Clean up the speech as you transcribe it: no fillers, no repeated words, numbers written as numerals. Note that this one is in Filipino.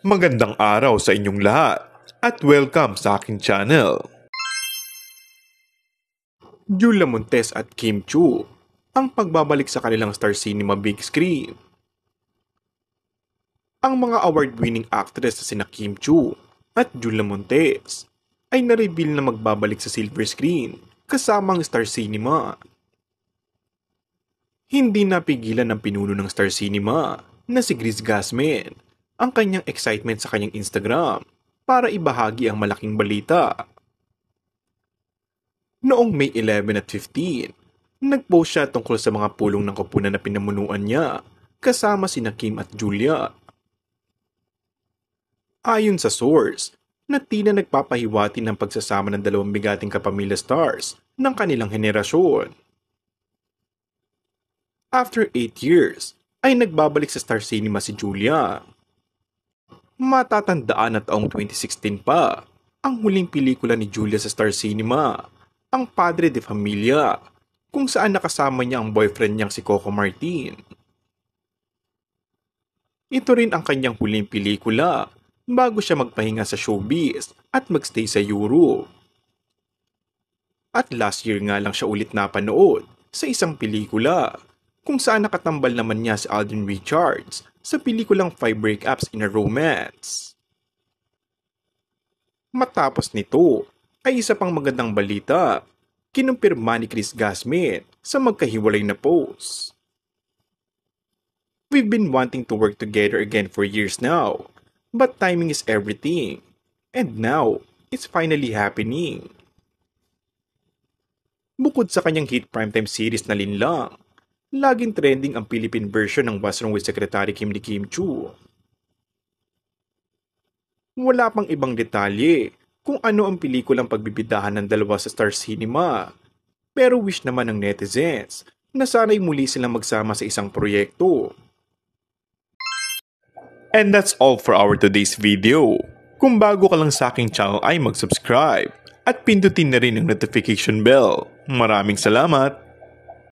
Magandang araw sa inyong lahat at welcome sa aking channel. Julia Montes at Kim Chiu ang pagbabalik sa kanilang Star Cinema big screen. Ang mga award-winning actress na sina Kim Chiu at Julia Montes ay na-reveal na magbabalik sa silver screen kasama ang Star Cinema. Hindi napigilan ng pinuno ng Star Cinema na si Chris Gasman ang kanyang excitement sa kanyang Instagram para ibahagi ang malaking balita. Noong May 11 at 15, nagpost siya tungkol sa mga pulong ng koponan na pinamunuan niya kasama sina Kim at Julia. Ayon sa source, na tila nagpapahiwati ng pagsasama ng dalawang bigating kapamilya stars ng kanilang henerasyon. After 8 years, ay nagbabalik sa Star Cinema si Julia. Matatandaan na taong 2016 pa, ang huling pelikula ni Julia sa Star Cinema, ang Padre de Familia, kung saan nakasama niya ang boyfriend niyang si Coco Martin. Ito rin ang kanyang huling pelikula bago siya magpahinga sa showbiz at magstay sa Europe. At last year nga lang siya ulit napanood sa isang pelikula, kung saan nakatambal naman niya si Alden Richards sa pelikulang 5 Breakups in a Romance. Matapos nito ay isa pang magandang balita, kinumpirma ni Chris Gasman sa magkahiwalay na post. We've been wanting to work together again for years now, but timing is everything, and now it's finally happening. Bukod sa kanyang hit primetime series na Linlang, laging trending ang Philippine version ng What's Wrong with Secretary Kim ni Kim Chiu. Wala pang ibang detalye kung ano ang pelikulang pagbibidahan ng dalawa sa Star Cinema, pero wish naman ng netizens na sana'y muli silang magsama sa isang proyekto. And that's all for our today's video. Kung bago ka lang sa aking channel ay mag-subscribe at pindutin na rin ang notification bell. Maraming salamat!